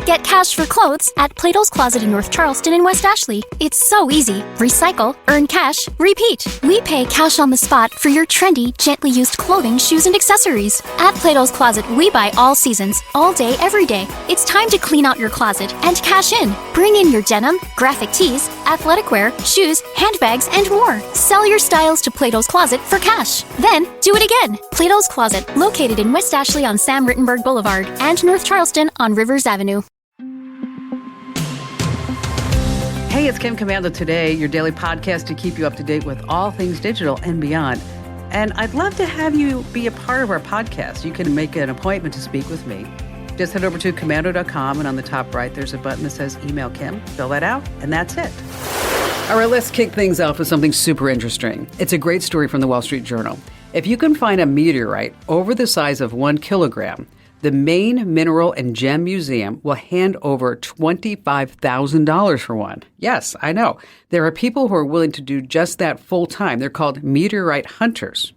Get cash for clothes at Plato's Closet in North Charleston and West Ashley. It's so easy. Recycle, earn cash, repeat. We pay cash on the spot for your trendy, gently used clothing, shoes, and accessories. At Plato's Closet, we buy all seasons, all day, every day. It's time to clean out your closet and cash in. Bring in your denim, graphic tees, athletic wear, shoes, handbags, and more. Sell your styles to Plato's Closet for cash. Then, do it again. Plato's Closet, located in West Ashley on Sam Rittenberg Boulevard and North Charleston on Rivers Avenue. Hey, it's Kim Commando Today, your daily podcast to keep you up to date with all things digital and beyond. And I'd love to have you be a part of our podcast. You can make an appointment to speak with me. Just head over to commando.com, and on the top right, there's a button that says Email Kim. Fill that out, and that's it. All right, let's kick things off with something super interesting. It's a great story from the Wall Street Journal. If you can find a meteorite over the size of 1 kilogram, the Maine Mineral and Gem Museum will hand over $25,000 for one. Yes, I know. There are people who are willing to do just that full time. They're called meteorite hunters.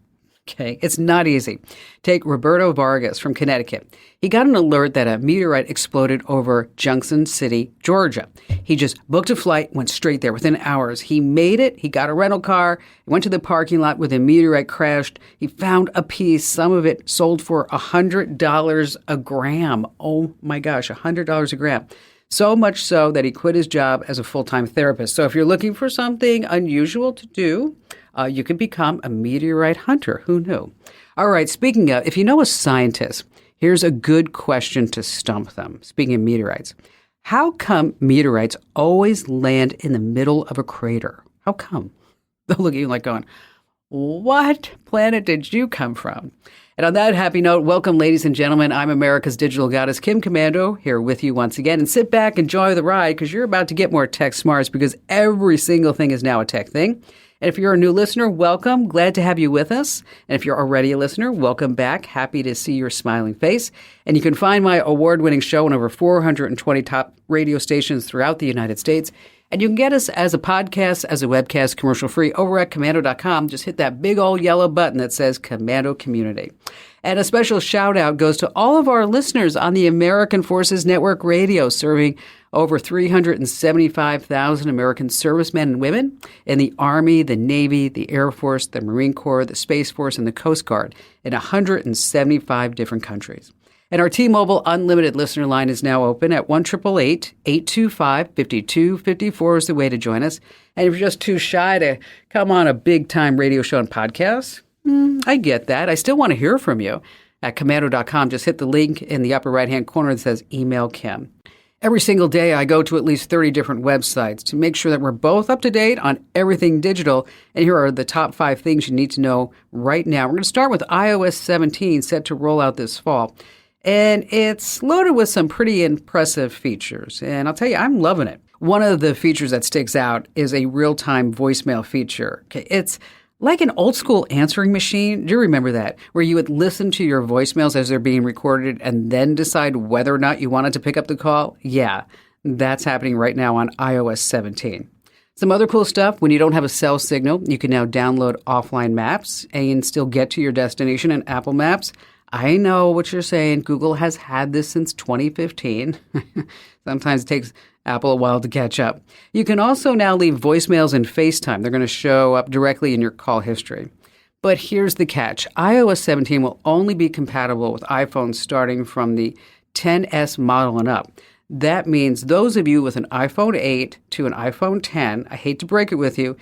Okay, it's not easy. Take Roberto Vargas from Connecticut. He got an alert that a meteorite exploded over Junction City, Georgia. He just booked a flight, went straight there within hours. He made it. He got a rental car, went to the parking lot where the meteorite crashed. He found a piece. Some of it sold for $100 a gram. Oh my gosh, $100 a gram. So much so that he quit his job as a full-time therapist. So if you're looking for something unusual to do, you can become a meteorite hunter. Who knew? All right, speaking of, if you know a scientist, here's a good question to stump them. Speaking of meteorites, how come meteorites always land in the middle of a crater? How come? They'll look at you like going, what planet did you come from? And on that happy note, welcome, ladies and gentlemen. I'm America's digital goddess, Kim Commando, here with you once again. And sit back, enjoy the ride, because you're about to get more tech smarts, because every single thing is now a tech thing. And if you're a new listener, welcome. Glad to have you with us. And if you're already a listener, welcome back. Happy to see your smiling face. And you can find my award-winning show on over 420 top radio stations throughout the United States. And you can get us as a podcast, as a webcast, commercial-free over at commando.com. Just hit that big old yellow button that says Commando Community. And a special shout-out goes to all of our listeners on the American Forces Network Radio, serving over 375,000 American servicemen and women in the Army, the Navy, the Air Force, the Marine Corps, the Space Force, and the Coast Guard in 175 different countries. And our T-Mobile Unlimited listener line is now open at 1-888-825-5254 is the way to join us. And if you're just too shy to come on a big-time radio show and podcast, I get that. I still want to hear from you. At commando.com, just hit the link in the upper right-hand corner that says Email Kim. Every single day, I go to at least 30 different websites to make sure that we're both up to date on everything digital. And here are the top 5 things you need to know right now. We're going to start with iOS 17, set to roll out this fall. And it's loaded with some pretty impressive features. And I'll tell you, I'm loving it. One of the features that sticks out is a real-time voicemail feature. Okay, it's like an old-school answering machine. Do you remember that? Where you would listen to your voicemails as they're being recorded and then decide whether or not you wanted to pick up the call? Yeah, that's happening right now on iOS 17. Some other cool stuff, when you don't have a cell signal, you can now download offline maps and still get to your destination in Apple Maps. I know what you're saying. Google has had this since 2015. Sometimes it takes Apple a while to catch up. You can also now leave voicemails in FaceTime. They're going to show up directly in your call history. But here's the catch. iOS 17 will only be compatible with iPhones starting from the 10S model and up. That means those of you with an iPhone 8 to an iPhone 10, I hate to break it with you,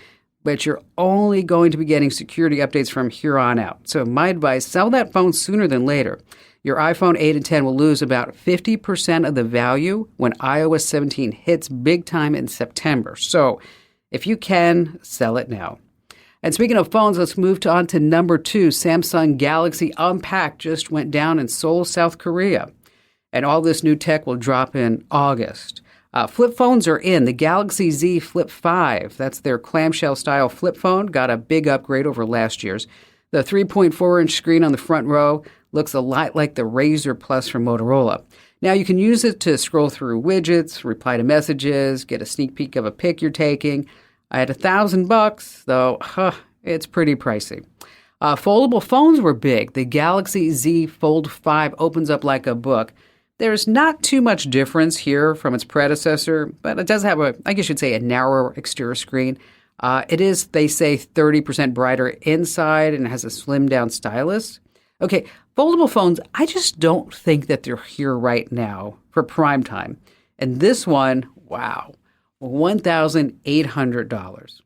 but you're only going to be getting security updates from here on out. So my advice, sell that phone sooner than later. Your iPhone 8 and 10 will lose about 50% of the value when iOS 17 hits big time in September. So if you can, sell it now. And speaking of phones, let's move on to number 2. Samsung Galaxy Unpacked just went down in Seoul, South Korea. And all this new tech will drop in August. Flip phones are in. The Galaxy Z Flip 5, that's their clamshell-style flip phone, got a big upgrade over last year's. The 3.4-inch screen on the front row looks a lot like the Razr Plus from Motorola. Now, you can use it to scroll through widgets, reply to messages, get a sneak peek of a pic you're taking. I had $1,000, though it's pretty pricey. Foldable phones were big. The Galaxy Z Fold 5 opens up like a book, There's not too much difference here from its predecessor, but it does have I guess you'd say, a narrower exterior screen. It is, they say, 30% brighter inside and has a slimmed down stylus. Okay, foldable phones, I just don't think that they're here right now for prime time. And this one, wow, $1,800.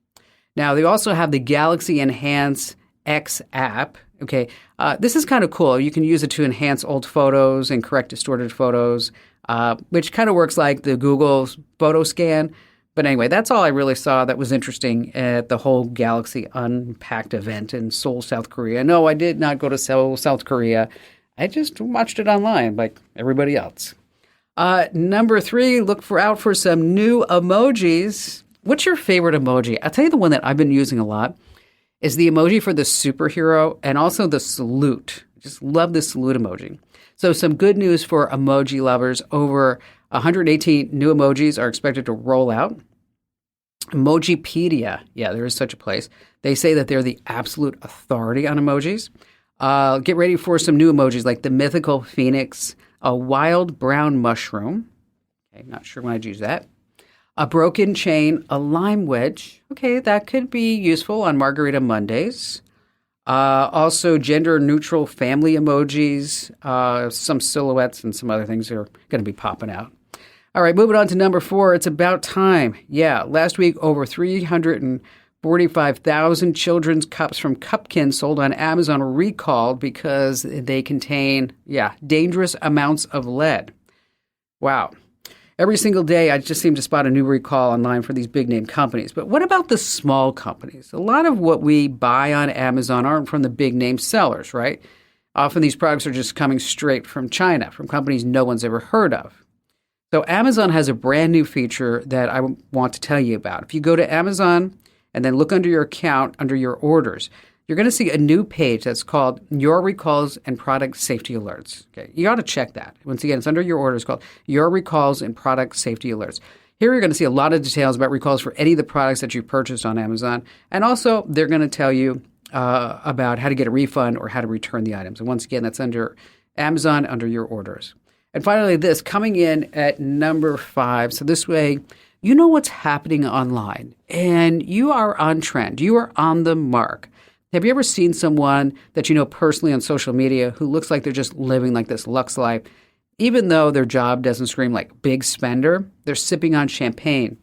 Now, they also have the Galaxy Enhance X app. Okay, this is kind of cool. You can use it to enhance old photos and correct distorted photos, which kind of works like the Google photo scan. But anyway, that's all I really saw that was interesting at the whole Galaxy Unpacked event in Seoul, South Korea. No, I did not go to Seoul, South Korea. I just watched it online like everybody else. Number 3, look out for some new emojis. What's your favorite emoji? I'll tell you the one that I've been using a lot is the emoji for the superhero and also the salute. Just love the salute emoji. So some good news for emoji lovers. Over 118 new emojis are expected to roll out. Emojipedia, yeah, there is such a place. They say that they're the absolute authority on emojis. Get ready for some new emojis like the mythical phoenix, a wild brown mushroom. Okay, not sure when I'd use that. A broken chain, a lime wedge. Okay, that could be useful on Margarita Mondays. Also, gender-neutral family emojis, some silhouettes, and some other things are going to be popping out. All right, moving on to number 4. It's about time. Yeah, last week, over 345,000 children's cups from Cupkin sold on Amazon were recalled because they contain, dangerous amounts of lead. Wow. Every single day, I just seem to spot a new recall online for these big-name companies. But what about the small companies? A lot of what we buy on Amazon aren't from the big-name sellers, right? Often these products are just coming straight from China, from companies no one's ever heard of. So Amazon has a brand new feature that I want to tell you about. If you go to Amazon and then look under your account, under your orders, you're going to see a new page that's called Your Recalls and Product Safety Alerts. Okay, you ought to check that. Once again, it's under your orders called Your Recalls and Product Safety Alerts. Here you're going to see a lot of details about recalls for any of the products that you purchased on Amazon. And also, they're going to tell you about how to get a refund or how to return the items. And once again, that's under Amazon, under your orders. And finally, this coming in at number 5. So this way, you know what's happening online and you are on trend. You are on the mark. Have you ever seen someone that you know personally on social media who looks like they're just living like this luxe life? Even though their job doesn't scream like big spender, they're sipping on champagne,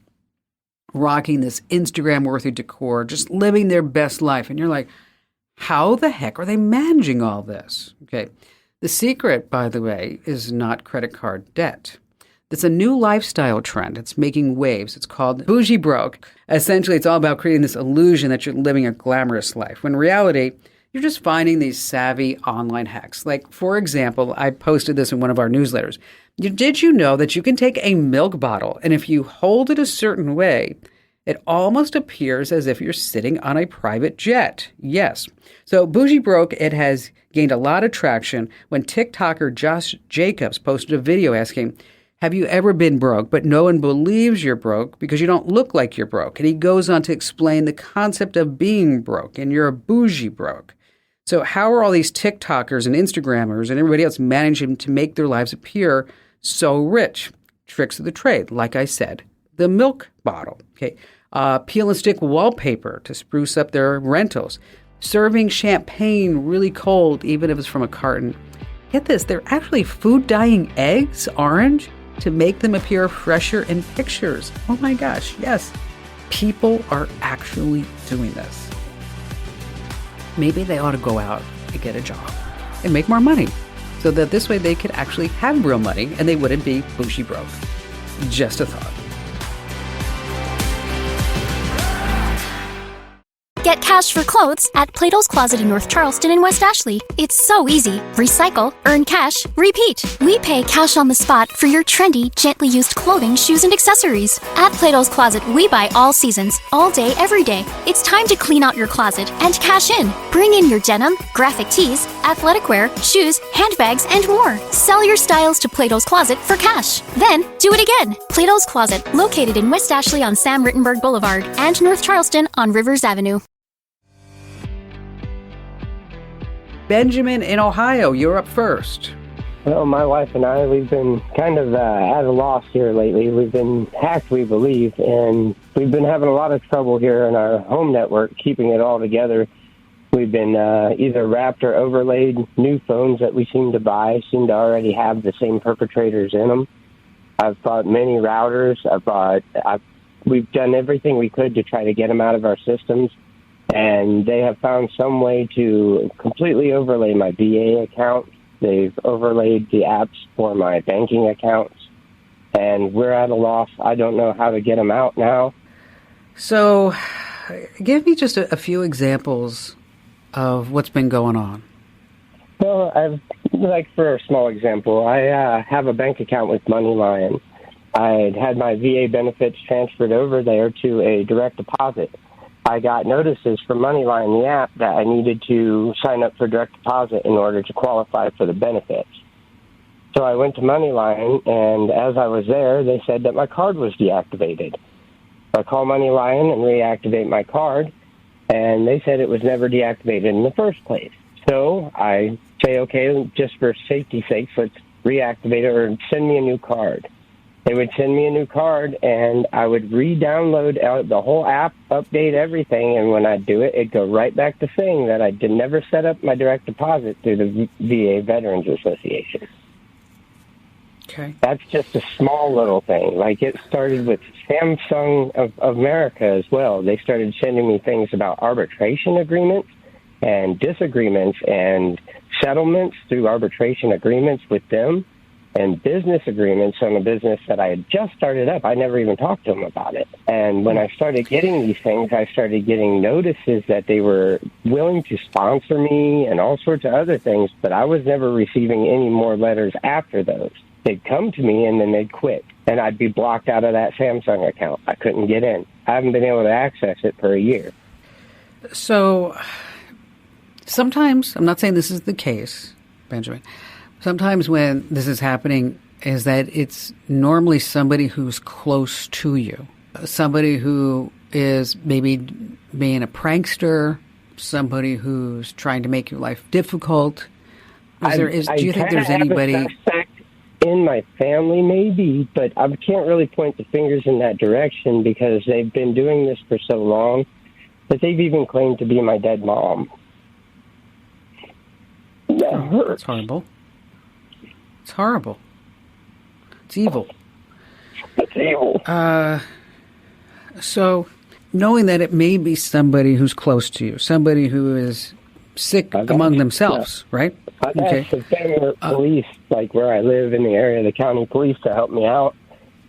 rocking this Instagram-worthy decor, just living their best life. And you're like, how the heck are they managing all this? Okay. The secret, by the way, is not credit card debt. It's a new lifestyle trend. It's making waves. It's called bougie broke. Essentially, it's all about creating this illusion that you're living a glamorous life, when in reality, you're just finding these savvy online hacks. Like, for example, I posted this in one of our newsletters. Did you know that you can take a milk bottle, and if you hold it a certain way, it almost appears as if you're sitting on a private jet? Yes. So bougie broke, it has gained a lot of traction when TikToker Josh Jacobs posted a video asking, have you ever been broke, but no one believes you're broke because you don't look like you're broke? And he goes on to explain the concept of being broke, and you're a bougie broke. So how are all these TikTokers and Instagrammers and everybody else managing to make their lives appear so rich? Tricks of the trade, like I said. The milk bottle, okay? Peel and stick wallpaper to spruce up their rentals. Serving champagne really cold, even if it's from a carton. Get this, they're actually food dyeing eggs orange to make them appear fresher in pictures. Oh my gosh, yes. People are actually doing this. Maybe they ought to go out and get a job and make more money so that this way they could actually have real money and they wouldn't be bougie broke. Just a thought. Get cash for clothes at Plato's Closet in North Charleston and West Ashley. It's so easy. Recycle, earn cash, repeat. We pay cash on the spot for your trendy, gently used clothing, shoes, and accessories. At Plato's Closet, we buy all seasons, all day, every day. It's time to clean out your closet and cash in. Bring in your denim, graphic tees, athletic wear, shoes, handbags, and more. Sell your styles to Plato's Closet for cash. Then, do it again. Plato's Closet, located in West Ashley on Sam Rittenberg Boulevard and North Charleston on Rivers Avenue. Benjamin in Ohio, you're up first. Well, my wife and I, we've been kind of at a loss here lately. We've been hacked, we believe, and we've been having a lot of trouble here in our home network, keeping it all together. We've been either wrapped or overlaid. New phones that we seem to already have the same perpetrators in them. I've bought many routers. We've done everything we could to try to get them out of our systems, and they have found some way to completely overlay my VA account. They've overlaid the apps for my banking accounts, and we're at a loss. I don't know how to get them out now. So give me just a few examples of what's been going on. Well, for a small example, I have a bank account with MoneyLion. I had my VA benefits transferred over there to a direct deposit. I got notices from MoneyLion, the app, that I needed to sign up for direct deposit in order to qualify for the benefits. So I went to MoneyLion, and as I was there, they said that my card was deactivated. I call MoneyLion and reactivate my card, and they said it was never deactivated in the first place. So I say, okay, just for safety's sake, let's reactivate it or send me a new card. They would send me a new card, and I would re-download the whole app, update everything, and when I'd do it, it'd go right back to saying that I did never set up my direct deposit through the VA Veterans Association. Okay. That's just a small little thing. Like, it started with Samsung of America as well. They started sending me things about arbitration agreements and disagreements and settlements through arbitration agreements with them and business agreements on a business that I had just started up. I never even talked to them about it. And when I started getting these things, I started getting notices that they were willing to sponsor me and all sorts of other things, but I was never receiving any more letters after those. They'd come to me and then they'd quit, and I'd be blocked out of that Samsung account. I couldn't get in. I haven't been able to access it for a year. So sometimes, I'm not saying this is the case, Benjamin, sometimes when this is happening is that it's normally somebody who's close to you, somebody who is maybe being a prankster, somebody who's trying to make your life difficult. Do you think there's anybody in my family, maybe, but I can't really point the fingers in that direction because they've been doing this for so long that they've even claimed to be my dead mom. That hurts. It's horrible. It's horrible. It's evil. It's evil. So, knowing that it may be somebody who's close to you, somebody who is sick among themselves, right? I've asked the family police, like where I live in the area, the county police, to help me out.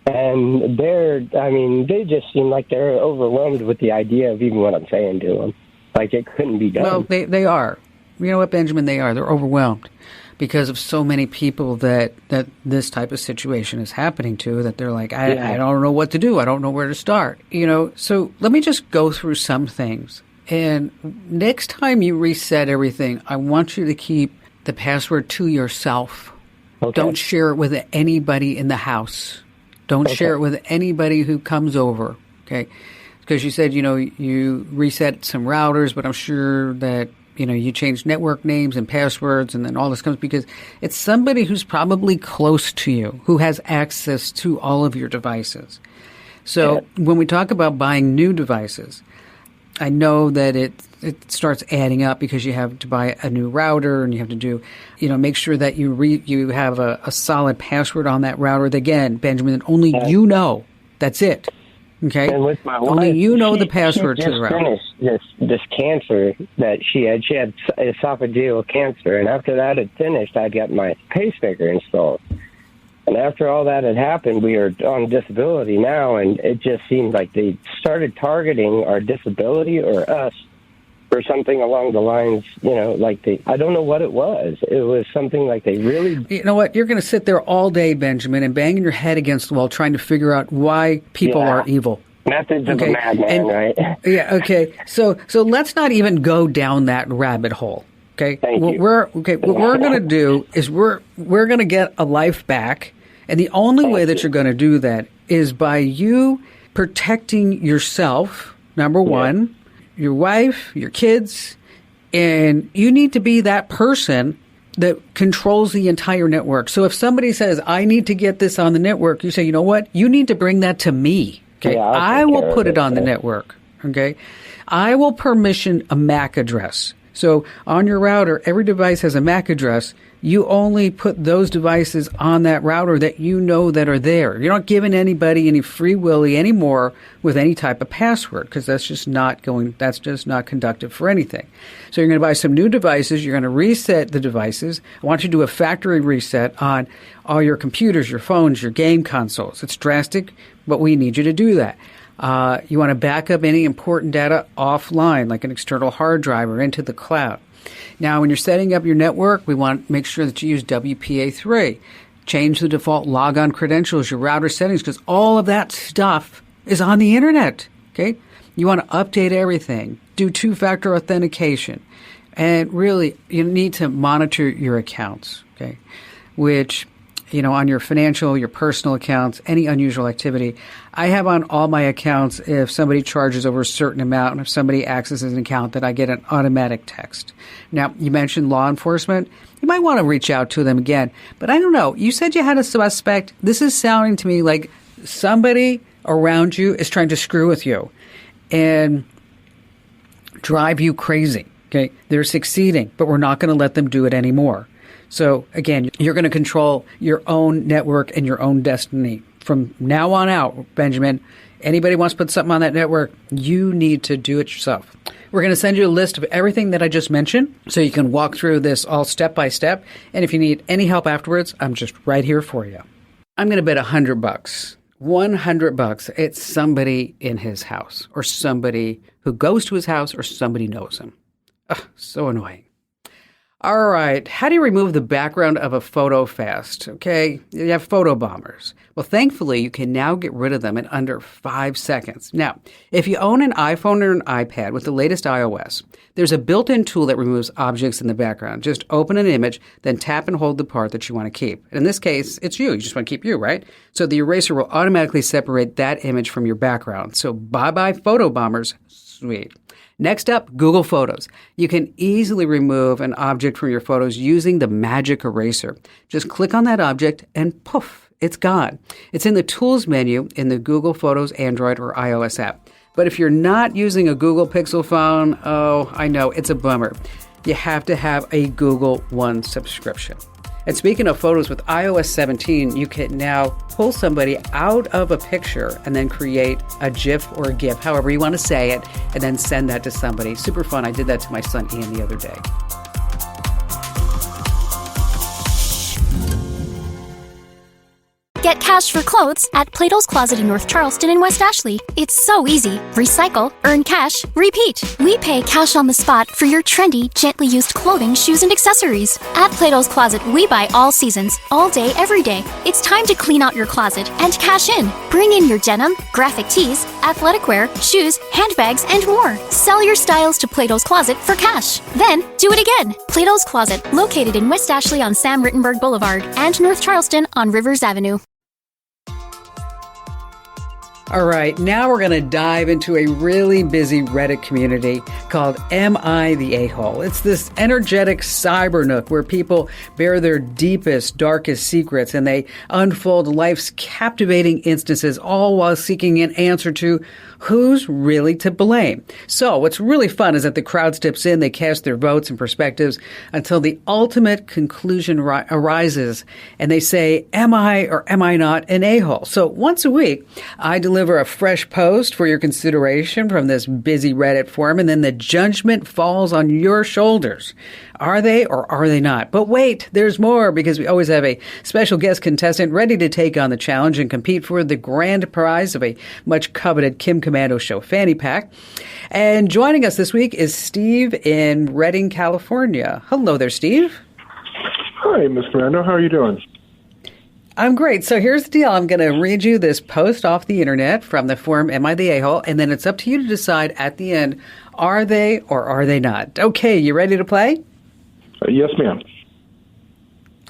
And they just seem like they're overwhelmed with the idea of even what I'm saying to them. Like, it couldn't be done. Well, they are. You know what, Benjamin? They are. They're overwhelmed because of so many people that this type of situation is happening to, that they're like, I don't know what to do. I don't know where to start. So let me just go through some things. And next time you reset everything, I want you to keep the password to yourself. Okay. Don't share it with anybody in the house. Don't share it with anybody who comes over, okay? Because you said, you reset some routers, but I'm sure that, you changed network names and passwords, and then all this comes because it's somebody who's probably close to you, who has access to all of your devices. So when we talk about buying new devices, I know that it starts adding up because you have to buy a new router and you have to do, make sure that you have a solid password on that router. Again, Benjamin, only you know. That's it. Okay? And with my wife, only you know the password to the router. Finished this cancer that she had. She had esophageal cancer, and after that had finished, I got my pacemaker installed. And after all that had happened, we are on disability now, and it just seemed like they started targeting our disability or us for something along the lines, I don't know what it was. It was something like they really... You know what? You're going to sit there all day, Benjamin, and banging your head against the wall trying to figure out why people are evil. Methods of a madman, right? Yeah, okay. So let's not even go down that rabbit hole. Okay? What we're going to do is we're going to get a life back. And the only way that you're going to do that is by you protecting yourself, number one, your wife, your kids, and you need to be that person that controls the entire network. So if somebody says, I need to get this on the network, you say, you know what? You need to bring that to me. Okay. Yeah, I will put it on the network. Okay. I will permission a MAC address. So on your router, every device has a MAC address. You only put those devices on that router that you know that are there. You're not giving anybody any free willy anymore with any type of password, because that's just not conductive for anything. So you're going to buy some new devices. You're going to reset the devices. I want you to do a factory reset on all your computers, your phones, your game consoles. It's drastic, but we need you to do that. You want to back up any important data offline, like an external hard drive or into the cloud. Now, when you're setting up your network, we want to make sure that you use WPA3. Change the default logon credentials, your router settings, because all of that stuff is on the internet. Okay? You want to update everything. Do two-factor authentication. And really, you need to monitor your accounts, okay? Which, on your financial, your personal accounts, any unusual activity. I have on all my accounts, if somebody charges over a certain amount and if somebody accesses an account, that I get an automatic text. Now, you mentioned law enforcement. You might want to reach out to them again. But I don't know. You said you had a suspect. This is sounding to me like somebody around you is trying to screw with you and drive you crazy. Okay? They're succeeding, but we're not going to let them do it anymore. So, again, you're going to control your own network and your own destiny. From now on out, Benjamin, anybody wants to put something on that network, you need to do it yourself. We're going to send you a list of everything that I just mentioned so you can walk through this all step by step. And if you need any help afterwards, I'm just right here for you. I'm going to bet $100. $100 it's somebody in his house or somebody who goes to his house or somebody knows him. Ugh, so annoying. All right. How do you remove the background of a photo fast? Okay. You have photo bombers. Well, thankfully, you can now get rid of them in under 5 seconds. Now, if you own an iPhone or an iPad with the latest iOS, there's a built-in tool that removes objects in the background. Just open an image, then tap and hold the part that you want to keep. In this case, it's you. You just want to keep you, right? So the eraser will automatically separate that image from your background. So bye-bye photo bombers. Sweet. Next up, Google Photos. You can easily remove an object from your photos using the magic eraser. Just click on that object and poof, it's gone. It's in the Tools menu in the Google Photos Android or iOS app. But if you're not using a Google Pixel phone, oh, I know, it's a bummer. You have to have a Google One subscription. And speaking of photos, with iOS 17, you can now pull somebody out of a picture and then create a GIF or a GIF, however you want to say it, and then send that to somebody. Super fun. I did that to my son Ian the other day. Get cash for clothes at Plato's Closet in North Charleston and West Ashley. It's so easy. Recycle, earn cash, repeat. We pay cash on the spot for your trendy, gently used clothing, shoes, and accessories. At Plato's Closet, we buy all seasons, all day, every day. It's time to clean out your closet and cash in. Bring in your denim, graphic tees, athletic wear, shoes, handbags, and more. Sell your styles to Plato's Closet for cash. Then, do it again. Plato's Closet, located in West Ashley on Sam Rittenberg Boulevard and North Charleston on Rivers Avenue. All right, now we're going to dive into a really busy Reddit community called Am I the A-Hole? It's this energetic cyber nook where people bare their deepest, darkest secrets and they unfold life's captivating instances, all while seeking an answer to who's really to blame. So what's really fun is that the crowd steps in, they cast their votes and perspectives until the ultimate conclusion arises, and they say, am I or am I not an a-hole? So once a week, I deliver a fresh post for your consideration from this busy Reddit forum, and then the judgment falls on your shoulders. Are they or are they not? But wait, there's more, because we always have a special guest contestant ready to take on the challenge and compete for the grand prize of a much coveted Kim Commando Show fanny pack. And joining us this week is Steve in Redding, California. Hello there, Steve. Hi, Ms. Commando. How are you doing? I'm great. So here's the deal. I'm going to read you this post off the internet from the forum Am I the A-Hole? And then it's up to you to decide at the end, are they or are they not? Okay, you ready to play? Yes, ma'am.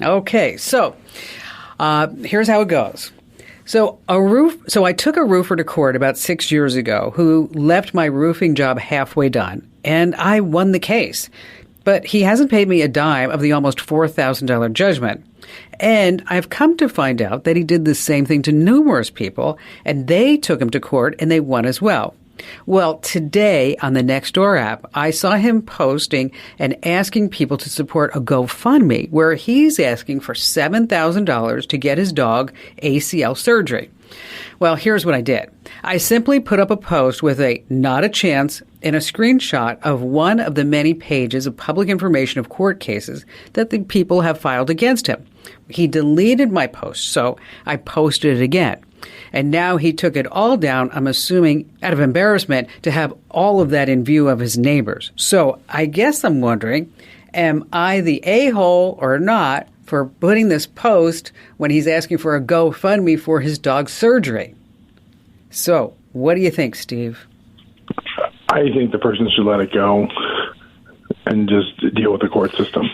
Okay, so here's how it goes. So I took a roofer to court about 6 years ago who left my roofing job halfway done, and I won the case. but he hasn't paid me a dime of the almost $4,000 judgment. And I've come to find out that he did the same thing to numerous people, and they took him to court and they won as well. Well, today on the Nextdoor app, I saw him posting and asking people to support a GoFundMe where he's asking for $7,000 to get his dog ACL surgery. Well, here's what I did. I simply put up a post with a not a chance and a screenshot of one of the many pages of public information of court cases that the people have filed against him. He deleted my post, so I posted it again. And now he took it all down, I'm assuming, out of embarrassment to have all of that in view of his neighbors. So I guess I'm wondering, am I the a-hole or not for putting this post when he's asking for a GoFundMe for his dog's surgery? So what do you think, Steve? I think the person should let it go and just deal with the court system.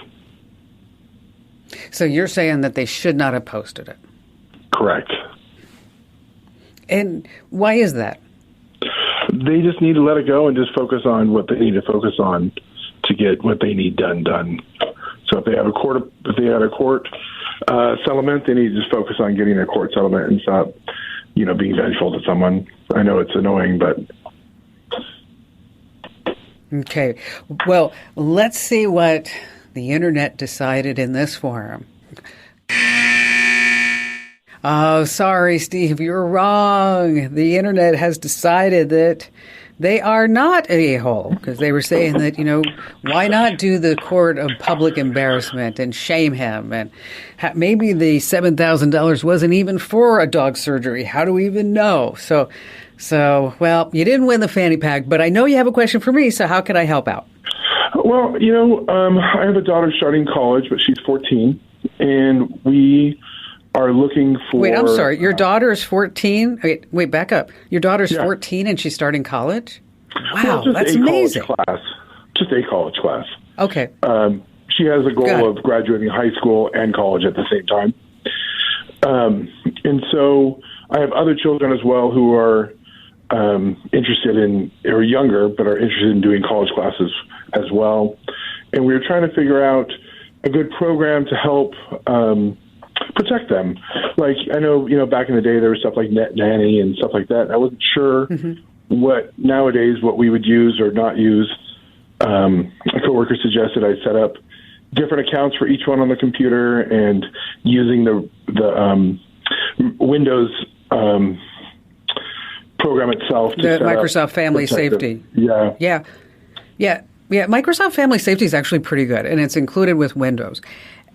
So you're saying that they should not have posted it? Correct. And why is that? They just need to let it go and just focus on what they need to focus on to get what they need done. So if they have a court settlement, they need to just focus on getting a court settlement and stop, being vengeful to someone. I know it's annoying, but. Okay. Well, let's see what the internet decided in this forum. Oh, sorry, Steve, you're wrong. The internet has decided that they are not a hole because they were saying that, why not do the court of public embarrassment and shame him? And maybe the $7,000 wasn't even for a dog surgery. How do we even know? So, well, you didn't win the fanny pack, but I know you have a question for me. So how can I help out? Well, I have a daughter starting college, but she's 14, and we are looking for... Wait, I'm sorry. Your daughter is 14? Wait, back up. Your daughter's 14 and she's starting college? Wow, that's amazing. Just a college class. Okay. She has a goal of graduating high school and college at the same time. And so I have other children as well who are interested in, or younger, but are interested in doing college classes as well. And we were trying to figure out a good program to help protect them. Like, I know, back in the day there was stuff like Net Nanny and stuff like that. I wasn't sure what we would use or not use. A coworker suggested I set up different accounts for each one on the computer and using the Windows program itself. The Microsoft Family Safety. Yeah. Microsoft Family Safety is actually pretty good, and it's included with Windows.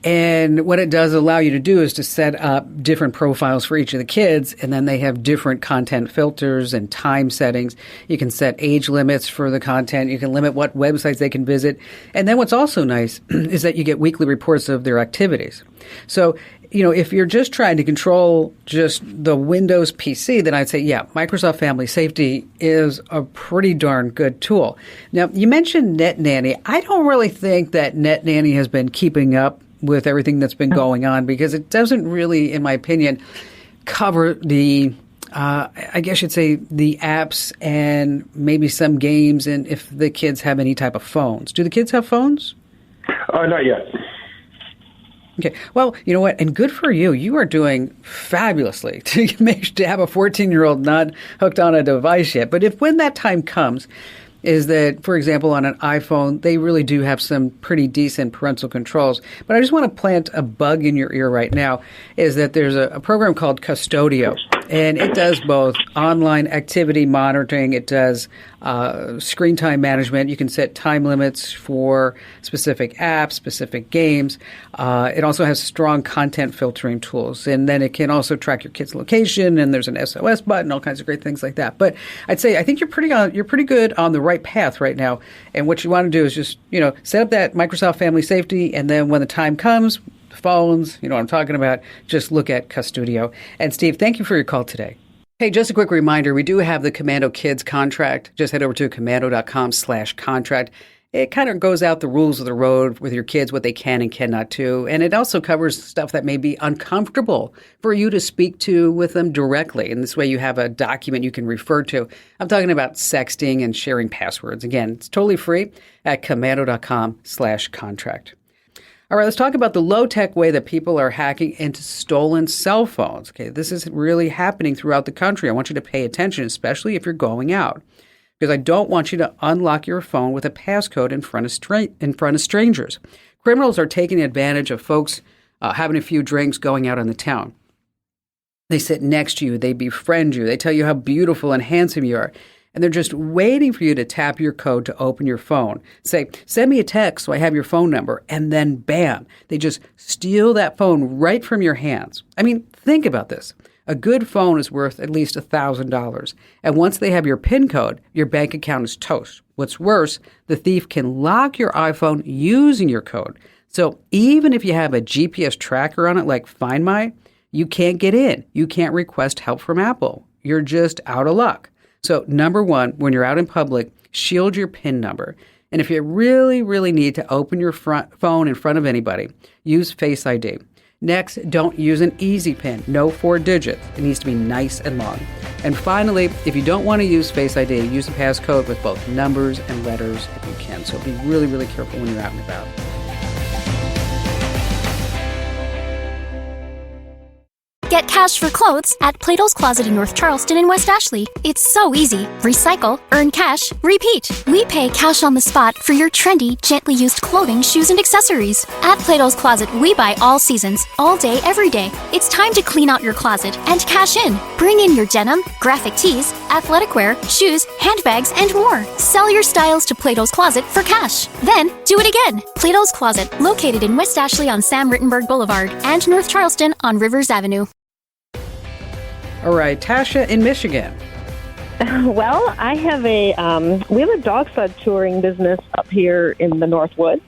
And what it does allow you to do is to set up different profiles for each of the kids, and then they have different content filters and time settings. You can set age limits for the content. You can limit what websites they can visit. And then what's also nice is that you get weekly reports of their activities. So, if you're just trying to control just the Windows PC, then I'd say, Microsoft Family Safety is a pretty darn good tool. Now, you mentioned Net Nanny. I don't really think that Net Nanny has been keeping up with everything that's been going on because it doesn't really, in my opinion, cover the, I guess you'd say, the apps and maybe some games and if the kids have any type of phones. Do the kids have phones? Not yet. Okay. Well, you know what? And good for you. You are doing fabulously to have a 14-year-old not hooked on a device yet. But when that time comes, is that, for example, on an iPhone, they really do have some pretty decent parental controls. But I just want to plant a bug in your ear right now, is that there's a program called Custodio, and it does both online activity monitoring. It does screen time management. You can set time limits for specific apps, specific games. It also has strong content filtering tools, and then it can also track your kid's location, and there's an SOS button, all kinds of great things like that. But I'd say I think you're pretty good on the right path right now. And what you want to do is just, set up that Microsoft Family Safety, and then when the time comes, phones, what I'm talking about, just look at Custodio. And Steve, thank you for your call today. Hey, just a quick reminder, we do have the Commando Kids contract. Just head over to commando.com/contract. it kind of goes out the rules of the road with your kids, what they can and cannot do. And it also covers stuff that may be uncomfortable for you to speak to with them directly. And this way you have a document you can refer to. I'm talking about sexting and sharing passwords. Again, it's totally free at komando.com/contract. All right, let's talk about the low-tech way that people are hacking into stolen cell phones. Okay, this is really happening throughout the country. I want you to pay attention, especially if you're going out, because I don't want you to unlock your phone with a passcode in front of strangers. Criminals are taking advantage of folks having a few drinks, going out in the town. They sit next to you, they befriend you, they tell you how beautiful and handsome you are, and they're just waiting for you to tap your code to open your phone. Say, send me a text so I have your phone number, and then bam, they just steal that phone right from your hands. I mean, think about this. A good phone is worth at least $1,000. And once they have your PIN code, your bank account is toast. What's worse, the thief can lock your iPhone using your code. So even if you have a GPS tracker on it like Find My, you can't get in. You can't request help from Apple. You're just out of luck. So number one, when you're out in public, shield your PIN number. And if you really, really need to open your phone in front of anybody, use Face ID. Next, don't use an easy PIN. No 4 digits. It needs to be nice and long. And finally, if you don't want to use Face ID, use a passcode with both numbers and letters if you can. So be really, really careful when you're out and about. Get cash for clothes at Plato's Closet in North Charleston and West Ashley. It's so easy. Recycle, earn cash, repeat. We pay cash on the spot for your trendy, gently used clothing, shoes, and accessories. At Plato's Closet, we buy all seasons, all day, every day. It's time to clean out your closet and cash in. Bring in your denim, graphic tees, athletic wear, shoes, handbags, and more. Sell your styles to Plato's Closet for cash. Then, do it again. Plato's Closet, located in West Ashley on Sam Rittenberg Boulevard and North Charleston on Rivers Avenue. All right, Tasha in Michigan. Well, I have we have a dog sled touring business up here in the North Woods.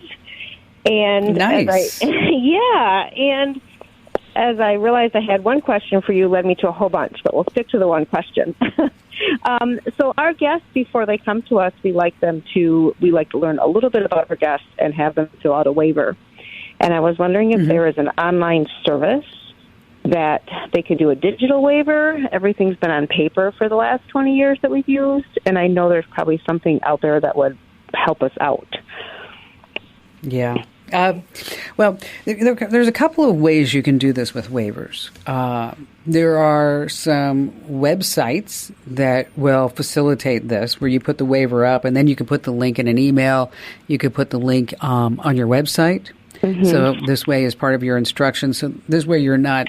And nice. And as I realized I had one question for you, led me to a whole bunch, but we'll stick to the one question. So our guests, before they come to us, we like to learn a little bit about our guests and have them fill out a waiver. And I was wondering if there is an online service that they could do a digital waiver. Everything's been on paper for the last 20 years that we've used, and I know there's probably something out there that would help us out. Yeah. Well, there's a couple of ways you can do this with waivers. There are some websites that will facilitate this, where you put the waiver up, and then you can put the link in an email. You could put the link on your website. Mm-hmm. So this way is part of your instructions. So this way you're not,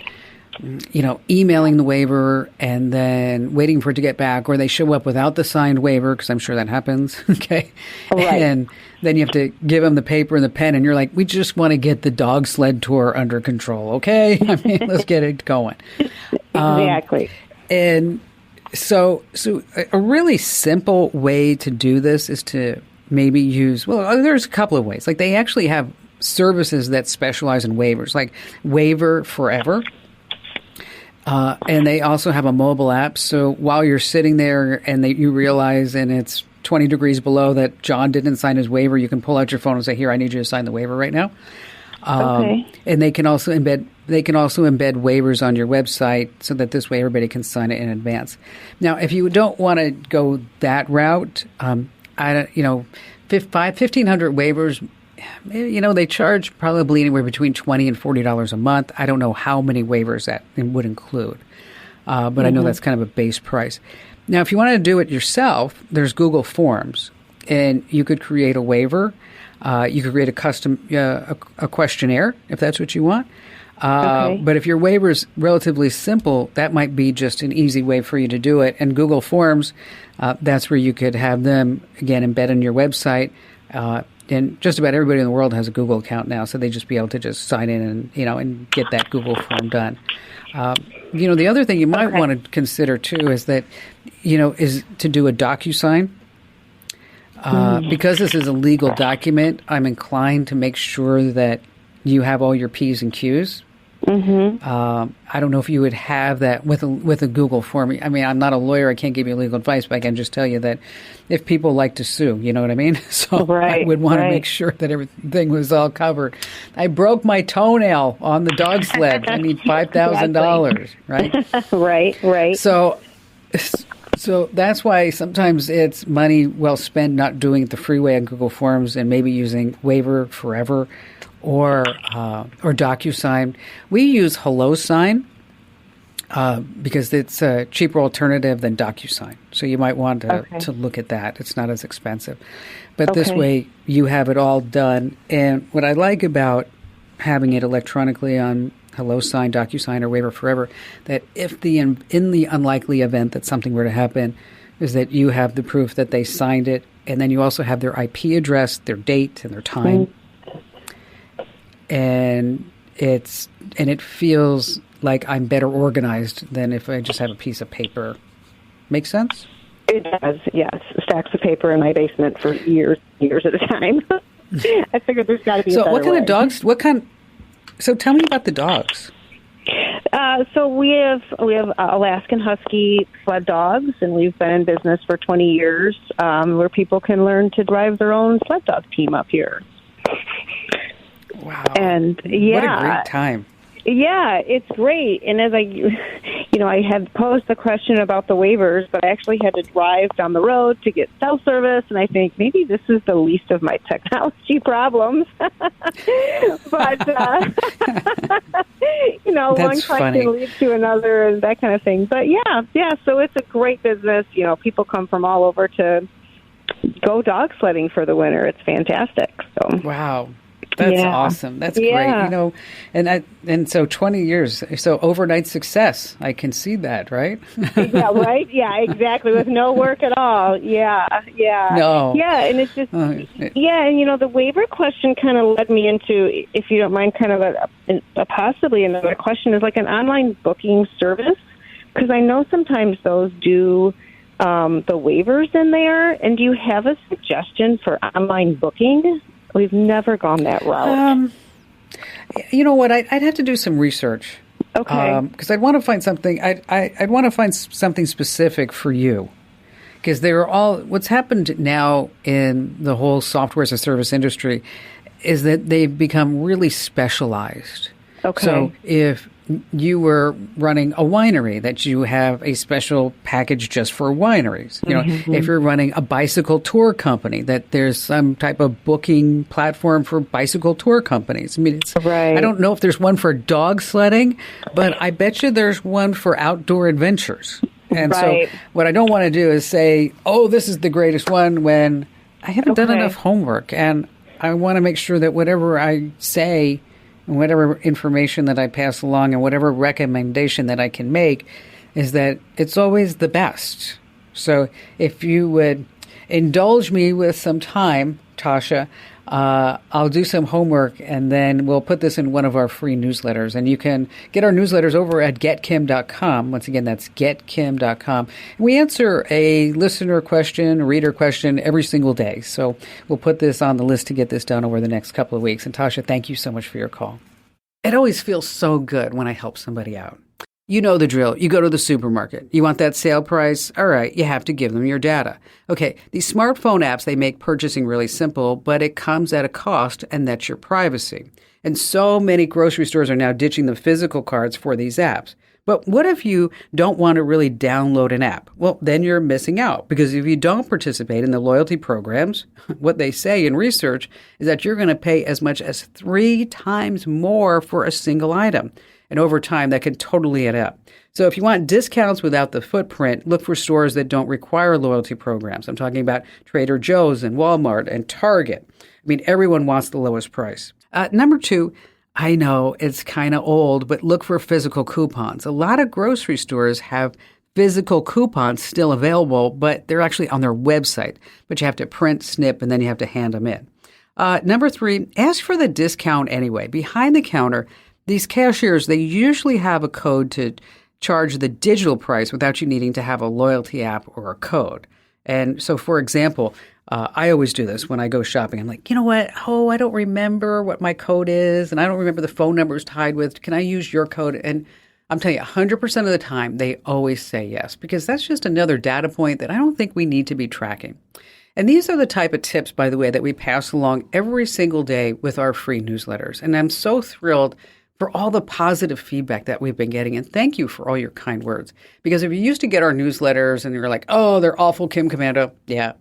emailing the waiver and then waiting for it to get back, or they show up without the signed waiver, because I'm sure that happens. Okay. Right. And then you have to give them the paper and the pen, and you're like, we just want to get the dog sled tour under control. Okay. I mean, let's get it going. Exactly. And so a really simple way to do this is to maybe use, there's a couple of ways. Like, they actually have services that specialize in waivers, like Waiver Forever. And they also have a mobile app. So while you're sitting there and you realize and it's 20 degrees below that John didn't sign his waiver, you can pull out your phone and say, here, I need you to sign the waiver right now. Okay. And they can also embed waivers on your website so that this way everybody can sign it in advance. Now, if you don't want to go that route, 1,500 waivers, they charge probably anywhere between $20 and $40 a month. I don't know how many waivers that would include, but I know that's kind of a base price. Now, if you want to do it yourself, there's Google Forms, and you could create a waiver. You could create a custom a questionnaire if that's what you want. But if your waiver is relatively simple, that might be just an easy way for you to do it. And Google Forms, that's where you could have them, again, embed in your website. And just about everybody in the world has a Google account now, so they just be able to just sign in and get that Google form done. The other thing you might want to consider too is that, is to do a DocuSign. Because this is a legal document, I'm inclined to make sure that you have all your P's and Q's I don't know if you would have that with a Google form. I mean, I'm not a lawyer. I can't give you legal advice, but I can just tell you that if people like to sue, you know what I mean? So I would want to make sure that everything was all covered. I broke my toenail on the dog sled. I need $5,000, right? Right. So that's why sometimes it's money well spent not doing it the freeway on Google Forms and maybe using Waiver Forever or DocuSign. We use HelloSign because it's a cheaper alternative than DocuSign. So you might want to look at that. It's not as expensive. But this way you have it all done. And what I like about having it electronically on HelloSign, DocuSign, or Waiver Forever, that if in the unlikely event that something were to happen, is that you have the proof that they signed it, and then you also have their IP address, their date, and their time. And it feels like I'm better organized than if I just have a piece of paper. Make sense? It does, yes. Stacks of paper in my basement for years at a time. I figured there's got to be a better what kind way. of dogs? So tell me about the dogs. So we have Alaskan Husky sled dogs, and we've been in business for 20 years, where people can learn to drive their own sled dog team up here. Wow! And what a great time. Yeah, it's great. And as I had posed the question about the waivers, but I actually had to drive down the road to get self-service, and I think maybe this is the least of my technology problems. But, one question leads to another and that kind of thing. But, yeah, so it's a great business. People come from all over to go dog sledding for the winter. It's fantastic. So. Wow. That's awesome. That's great. And so 20 years, so overnight success. I can see that, right? Yeah, right? Yeah, exactly. With no work at all. Yeah. No. Yeah, and it's just, and the waiver question kind of led me into, if you don't mind, kind of a possibly another question is like an online booking service. Because I know sometimes those do the waivers in there. And do you have a suggestion for online booking? We've never gone that route. You know what? I'd have to do some research. Okay. Because I'd want to find something. I'd want to find something specific for you. Because they were all. What's happened now in the whole software as a service industry is that they've become really specialized. Okay. So if you were running a winery, that you have a special package just for wineries. If you're running a bicycle tour company, that there's some type of booking platform for bicycle tour companies. I mean, I don't know if there's one for dog sledding, but I bet you there's one for outdoor adventures. And so what I don't want to do is say, oh, this is the greatest one, when I haven't done enough homework. And I want to make sure that whatever I say and whatever information that I pass along and whatever recommendation that I can make is that it's always the best. So if you would indulge me with some time, Tasha, I'll do some homework and then we'll put this in one of our free newsletters. And you can get our newsletters over at getkim.com. Once again, that's getkim.com. We answer a listener question, a reader question every single day. So we'll put this on the list to get this done over the next couple of weeks. And Tasha, thank you so much for your call. It always feels so good when I help somebody out. You know the drill. You go to the supermarket. You want that sale price? All right, you have to give them your data. Okay, these smartphone apps, they make purchasing really simple, but it comes at a cost, and that's your privacy. And so many grocery stores are now ditching the physical cards for these apps. But what if you don't want to really download an app? Well, then you're missing out, because if you don't participate in the loyalty programs, what they say in research is that you're going to pay as much as 3 times more for a single item. And over time, that can totally add up. So if you want discounts without the footprint, look for stores that don't require loyalty programs. I'm talking about Trader Joe's and Walmart and Target. I mean, everyone wants the lowest price. Number 2, I know it's kind of old, but look for physical coupons. A lot of grocery stores have physical coupons still available, but they're actually on their website. But you have to print, snip, and then you have to hand them in. Number 3, ask for the discount anyway. Behind the counter, these cashiers, they usually have a code to charge the digital price without you needing to have a loyalty app or a code. And so, for example, I always do this when I go shopping. I'm like, you know what? Oh, I don't remember what my code is, and I don't remember the phone number it's tied with. Can I use your code? And I'm telling you, 100% of the time, they always say yes, because that's just another data point that I don't think we need to be tracking. And these are the type of tips, by the way, that we pass along every single day with our free newsletters. And I'm so thrilled for all the positive feedback that we've been getting. And thank you for all your kind words. Because if you used to get our newsletters and you're like, oh, they're awful, Kim Commando. Yeah,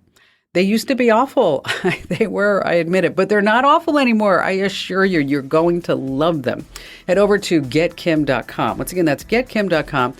they used to be awful. They were, I admit it. But they're not awful anymore. I assure you, you're going to love them. Head over to getkim.com. Once again, that's getkim.com.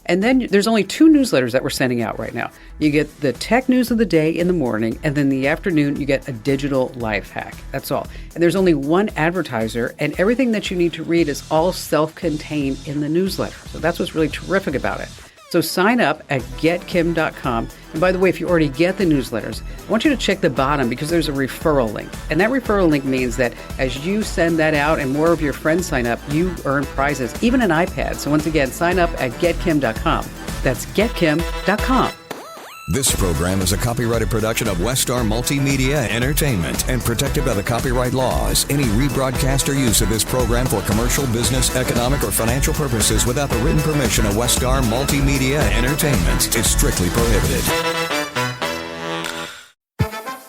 And then there's only 2 newsletters that we're sending out right now. You get the tech news of the day in the morning, and then the afternoon you get a digital life hack. That's all. And there's only one advertiser, and everything that you need to read is all self-contained in the newsletter. So that's what's really terrific about it. So sign up at getkim.com. And by the way, if you already get the newsletters, I want you to check the bottom because there's a referral link. And that referral link means that as you send that out and more of your friends sign up, you earn prizes, even an iPad. So once again, sign up at getkim.com. That's getkim.com. This program is a copyrighted production of Westar Multimedia Entertainment and protected by the copyright laws. Any rebroadcast or use of this program for commercial, business, economic, or financial purposes without the written permission of Westar Multimedia Entertainment is strictly prohibited.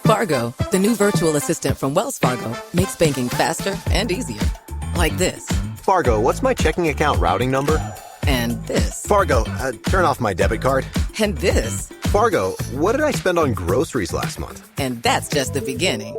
Fargo, the new virtual assistant from Wells Fargo, makes banking faster and easier. Like this. Fargo, what's my checking account routing number? And this. Fargo, turn off my debit card. And this. Fargo, what did I spend on groceries last month? And that's just the beginning.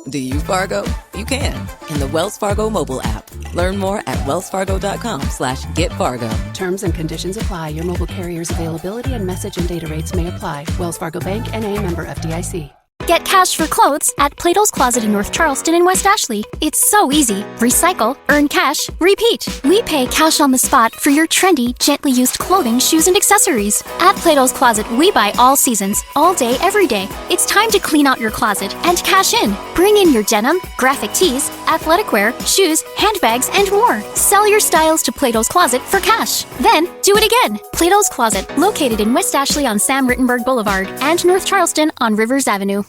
Do you, Fargo? You can. In the Wells Fargo mobile app. Learn more at wellsfargo.com/getfargo. Terms and conditions apply. Your mobile carrier's availability and message and data rates may apply. Wells Fargo Bank, N.A., member FDIC. Get cash for clothes at Plato's Closet in North Charleston and West Ashley. It's so easy. Recycle, earn cash, repeat. We pay cash on the spot for your trendy, gently used clothing, shoes, and accessories. At Plato's Closet, we buy all seasons, all day, every day. It's time to clean out your closet and cash in. Bring in your denim, graphic tees, athletic wear, shoes, handbags, and more. Sell your styles to Plato's Closet for cash. Then, do it again. Plato's Closet, located in West Ashley on Sam Rittenberg Boulevard and North Charleston on Rivers Avenue.